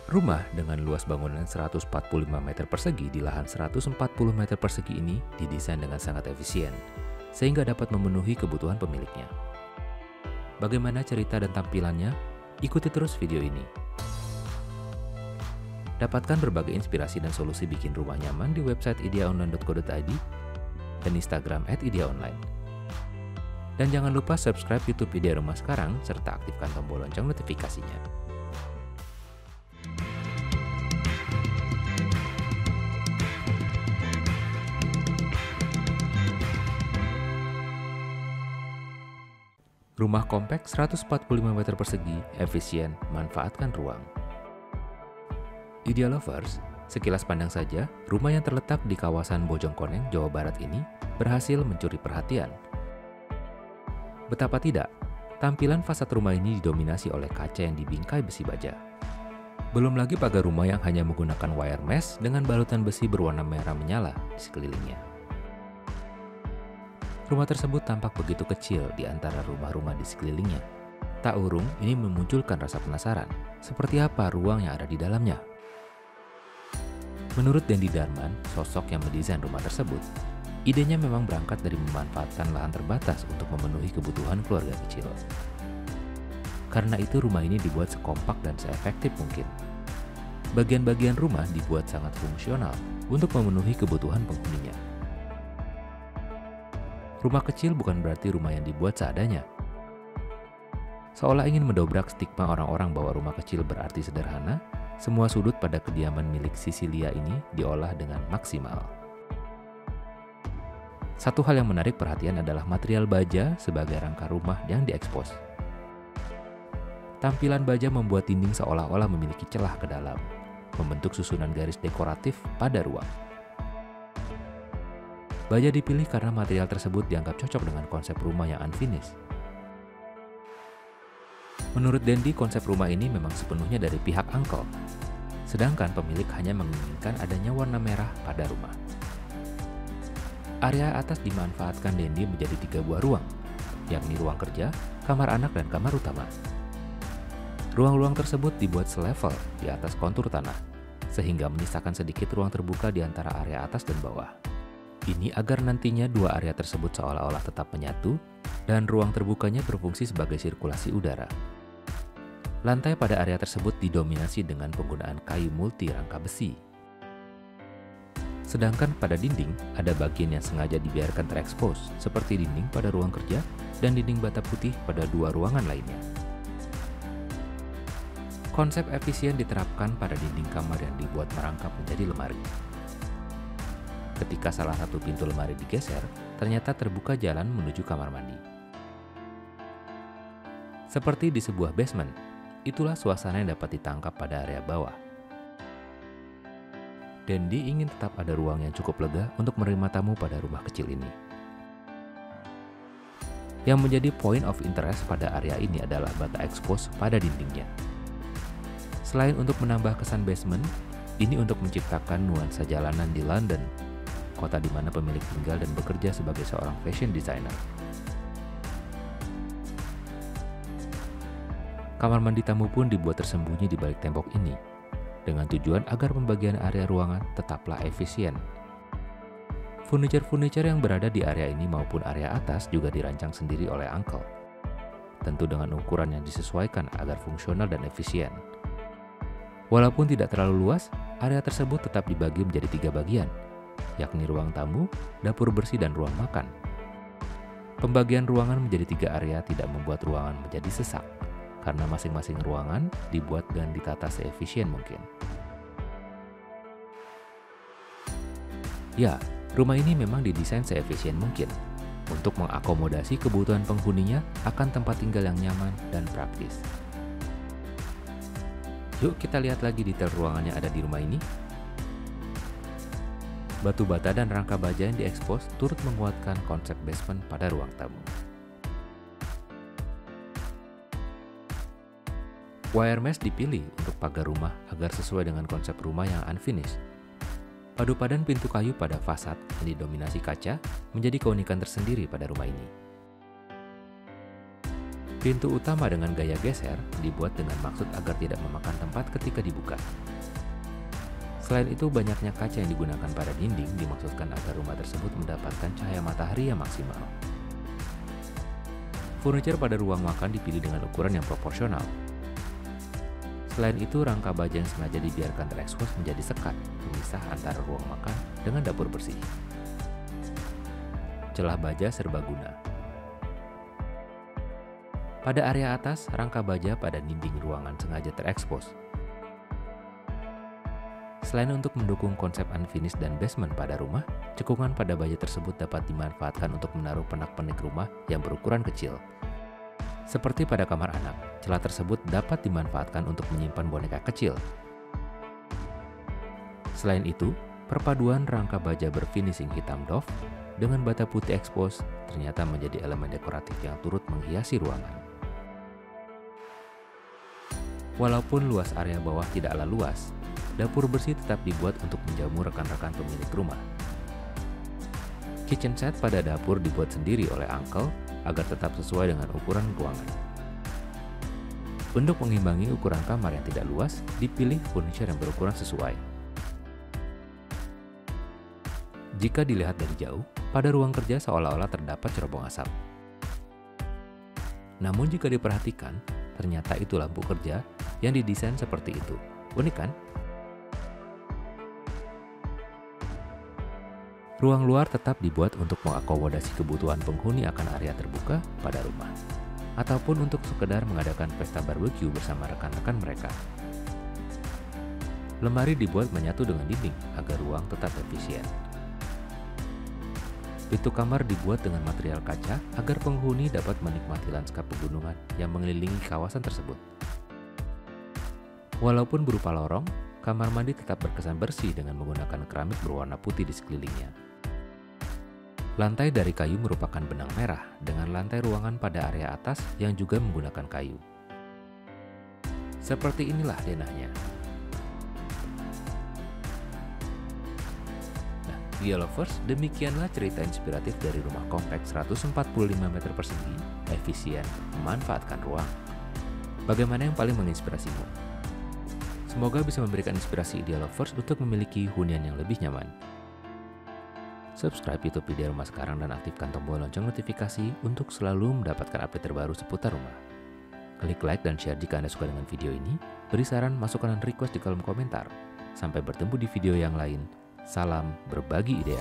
Rumah dengan luas bangunan 145 meter persegi di lahan 140 meter persegi ini didesain dengan sangat efisien, sehingga dapat memenuhi kebutuhan pemiliknya. Bagaimana cerita dan tampilannya? Ikuti terus video ini. Dapatkan berbagai inspirasi dan solusi bikin rumah nyaman di website ideaonline.co.id dan Instagram @ideaonline. Dan jangan lupa subscribe YouTube Idea Rumah sekarang, serta aktifkan tombol lonceng notifikasinya. Rumah kompak 145 meter persegi, efisien, manfaatkan ruang. Idea Lovers, sekilas pandang saja, rumah yang terletak di kawasan Bojongkoneng, Jawa Barat ini berhasil mencuri perhatian. Betapa tidak, tampilan fasad rumah ini didominasi oleh kaca yang dibingkai besi baja. Belum lagi pagar rumah yang hanya menggunakan wire mesh dengan balutan besi berwarna merah menyala di sekelilingnya. Rumah tersebut tampak begitu kecil di antara rumah-rumah di sekelilingnya. Tak urung, ini memunculkan rasa penasaran, seperti apa ruang yang ada di dalamnya. Menurut Dendi Darman, sosok yang mendesain rumah tersebut, idenya memang berangkat dari memanfaatkan lahan terbatas untuk memenuhi kebutuhan keluarga kecil. Karena itu rumah ini dibuat sekompak dan seefektif mungkin. Bagian-bagian rumah dibuat sangat fungsional untuk memenuhi kebutuhan penghuninya. Rumah kecil bukan berarti rumah yang dibuat seadanya. Seolah ingin mendobrak stigma orang-orang bahwa rumah kecil berarti sederhana, semua sudut pada kediaman milik Sisilia ini diolah dengan maksimal. Satu hal yang menarik perhatian adalah material baja sebagai rangka rumah yang diekspos. Tampilan baja membuat dinding seolah-olah memiliki celah ke dalam, membentuk susunan garis dekoratif pada ruang. Baja dipilih karena material tersebut dianggap cocok dengan konsep rumah yang unfinished. Menurut Dendi, konsep rumah ini memang sepenuhnya dari pihak Uncle, sedangkan pemilik hanya menginginkan adanya warna merah pada rumah. Area atas dimanfaatkan Dendi menjadi 3 buah ruang, yakni ruang kerja, kamar anak, dan kamar utama. Ruang-ruang tersebut dibuat selevel di atas kontur tanah, sehingga menyisakan sedikit ruang terbuka di antara area atas dan bawah. Ini agar nantinya 2 area tersebut seolah-olah tetap menyatu dan ruang terbukanya berfungsi sebagai sirkulasi udara. Lantai pada area tersebut didominasi dengan penggunaan kayu multi rangka besi. Sedangkan pada dinding, ada bagian yang sengaja dibiarkan terekspos, seperti dinding pada ruang kerja dan dinding bata putih pada 2 ruangan lainnya. Konsep efisien diterapkan pada dinding kamar yang dibuat merangkap menjadi lemari. Ketika salah satu pintu lemari digeser, ternyata terbuka jalan menuju kamar mandi. Seperti di sebuah basement, itulah suasana yang dapat ditangkap pada area bawah. Dendi ingin tetap ada ruang yang cukup lega untuk menerima tamu pada rumah kecil ini. Yang menjadi point of interest pada area ini adalah bata ekspos pada dindingnya. Selain untuk menambah kesan basement, ini untuk menciptakan nuansa jalanan di London, kota di mana pemilik tinggal dan bekerja sebagai seorang fashion designer. Kamar mandi tamu pun dibuat tersembunyi di balik tembok ini, dengan tujuan agar pembagian area ruangan tetaplah efisien. Furniture-furniture yang berada di area ini maupun area atas juga dirancang sendiri oleh Uncle, tentu dengan ukuran yang disesuaikan agar fungsional dan efisien. Walaupun tidak terlalu luas, area tersebut tetap dibagi menjadi 3 bagian, yakni ruang tamu, dapur bersih, dan ruang makan. Pembagian ruangan menjadi 3 area tidak membuat ruangan menjadi sesak, karena masing-masing ruangan dibuat dan ditata seefisien mungkin. Ya, rumah ini memang didesain seefisien mungkin, untuk mengakomodasi kebutuhan penghuninya akan tempat tinggal yang nyaman dan praktis. Yuk kita lihat lagi detail ruangan yang ada di rumah ini. Batu bata dan rangka baja yang diekspos turut menguatkan konsep basement pada ruang tamu. Wire mesh dipilih untuk pagar rumah agar sesuai dengan konsep rumah yang unfinished. Padu padan pintu kayu pada fasad yang didominasi kaca menjadi keunikan tersendiri pada rumah ini. Pintu utama dengan gaya geser dibuat dengan maksud agar tidak memakan tempat ketika dibuka. Selain itu, banyaknya kaca yang digunakan pada dinding dimaksudkan agar rumah tersebut mendapatkan cahaya matahari yang maksimal. Furniture pada ruang makan dipilih dengan ukuran yang proporsional. Selain itu, rangka baja yang sengaja dibiarkan terekspos menjadi sekat pemisah antara ruang makan dengan dapur bersih. Celah baja serbaguna. Pada area atas, rangka baja pada dinding ruangan sengaja terekspos. Selain untuk mendukung konsep unfinished dan basement pada rumah, cekungan pada baja tersebut dapat dimanfaatkan untuk menaruh pernak-pernik rumah yang berukuran kecil. Seperti pada kamar anak, celah tersebut dapat dimanfaatkan untuk menyimpan boneka kecil. Selain itu, perpaduan rangka baja berfinishing hitam doff dengan bata putih ekspos ternyata menjadi elemen dekoratif yang turut menghiasi ruangan. Walaupun luas area bawah tidaklah luas, dapur bersih tetap dibuat untuk menjamu rekan-rekan pemilik rumah. Kitchen set pada dapur dibuat sendiri oleh Uncle agar tetap sesuai dengan ukuran ruangan. Untuk mengimbangi ukuran kamar yang tidak luas, dipilih furniture yang berukuran sesuai. Jika dilihat dari jauh, pada ruang kerja seolah-olah terdapat cerobong asap. Namun jika diperhatikan, ternyata itu lampu kerja yang didesain seperti itu. Unik kan? Ruang luar tetap dibuat untuk mengakomodasi kebutuhan penghuni akan area terbuka pada rumah, ataupun untuk sekedar mengadakan pesta barbeque bersama rekan-rekan mereka. Lemari dibuat menyatu dengan dinding agar ruang tetap efisien. Pintu kamar dibuat dengan material kaca agar penghuni dapat menikmati lanskap pegunungan yang mengelilingi kawasan tersebut. Walaupun berupa lorong, kamar mandi tetap berkesan bersih dengan menggunakan keramik berwarna putih di sekelilingnya. Lantai dari kayu merupakan benang merah dengan lantai ruangan pada area atas yang juga menggunakan kayu. Seperti inilah denahnya. Nah, Dia Lovers, demikianlah cerita inspiratif dari rumah kompleks 145 meter persegi, efisien, memanfaatkan ruang. Bagaimana yang paling menginspirasimu? Semoga bisa memberikan inspirasi Dia Lovers untuk memiliki hunian yang lebih nyaman. Subscribe YouTube Idea Rumah sekarang dan aktifkan tombol lonceng notifikasi untuk selalu mendapatkan update terbaru seputar rumah. Klik like dan share jika Anda suka dengan video ini. Beri saran, masukan, dan request di kolom komentar. Sampai bertemu di video yang lain. Salam berbagi ide.